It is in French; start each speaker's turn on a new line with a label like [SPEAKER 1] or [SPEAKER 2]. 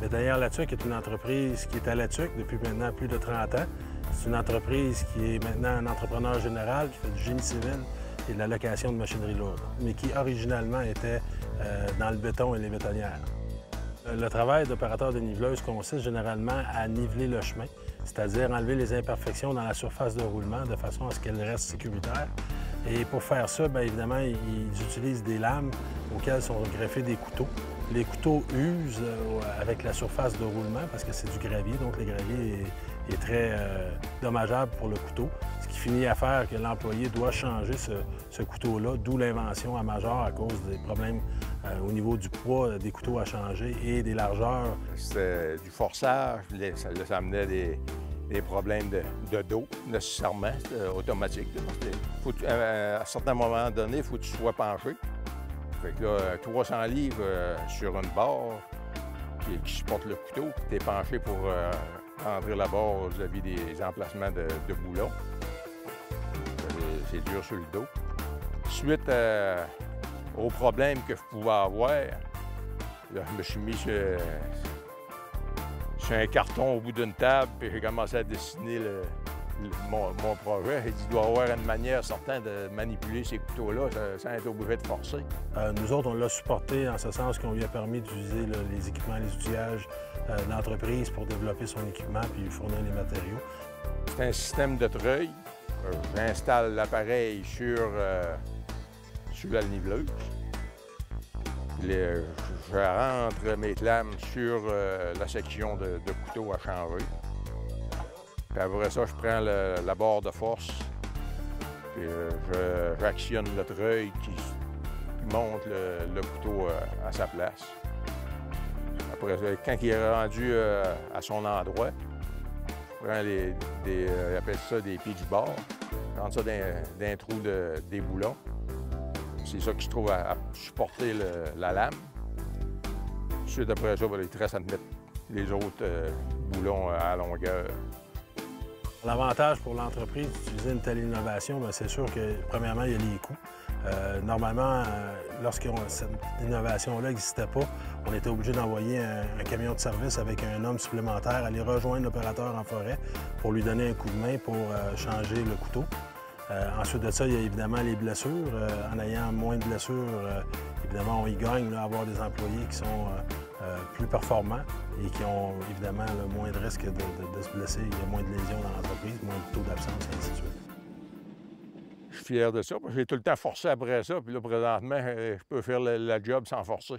[SPEAKER 1] Bétaillère Latuc est une entreprise qui est à Latuc depuis maintenant plus de 30 ans. C'est une entreprise qui est maintenant un entrepreneur général, qui fait du génie civil et de la location de machinerie lourde, mais qui originalement était dans le béton et les bétonnières. Le travail d'opérateur de niveleuse consiste généralement à niveler le chemin, c'est-à-dire enlever les imperfections dans la surface de roulement de façon à ce qu'elle reste sécuritaire. Et pour faire ça, bien évidemment, ils utilisent des lames auxquelles sont greffés des couteaux. Les couteaux usent avec la surface de roulement parce que c'est du gravier, donc le gravier est très dommageable pour le couteau, ce qui finit à faire que l'employé doit changer ce couteau-là, d'où l'invention à Major à cause des problèmes au niveau du poids des couteaux à changer et des largeurs.
[SPEAKER 2] C'était du forçage, ça amenait des problèmes de dos, nécessairement, automatique. À un certain moment donné, il faut que tu sois penché. Fait que là, 300 livres sur une barre qui supporte le couteau, tu es penché pour rentrer la barre vis-à-vis des emplacements de boulons. C'est dur sur le dos. Suite aux problèmes que je pouvais avoir, là, je me suis mis sur un carton au bout d'une table, puis j'ai commencé à dessiner mon projet. J'ai dit qu'il doit y avoir une manière certaine de manipuler ces couteaux-là sans être obligé de forcer.
[SPEAKER 1] Nous autres, on l'a supporté en ce sens qu'on lui a permis d'utiliser les équipements, les outillages de l'entreprise pour développer son équipement puis lui fournir les matériaux.
[SPEAKER 2] C'est un système de treuil. J'installe l'appareil sur la niveleuse. Je rentre mes clames sur la section de couteau à changer. Puis après ça, je prends la barre de force, puis j'actionne le treuil qui monte le couteau à sa place. Après ça, quand il est rendu à son endroit, je prends ils appellent ça des pieds du bord, je rentre ça dans un trou des boulons. C'est ça que je trouve à supporter la lame. Ensuite, après ça, il te reste à mettre les autres boulons à longueur.
[SPEAKER 1] L'avantage pour l'entreprise d'utiliser une telle innovation, c'est sûr que, premièrement, il y a les coûts. Normalement, lorsque cette innovation-là n'existait pas, on était obligé d'envoyer un camion de service avec un homme supplémentaire, aller rejoindre l'opérateur en forêt pour lui donner un coup de main pour changer le couteau. Ensuite de ça, il y a évidemment les blessures. En ayant moins de blessures, évidemment, on y gagne à avoir des employés qui sont plus performants et qui ont évidemment le moins de risque de se blesser. Il y a moins de lésions dans l'entreprise, moins de taux d'absence, et ainsi de suite.
[SPEAKER 2] Je suis fier de ça, parce que j'ai tout le temps forcé après ça, puis là, présentement, je peux faire la job sans forcer.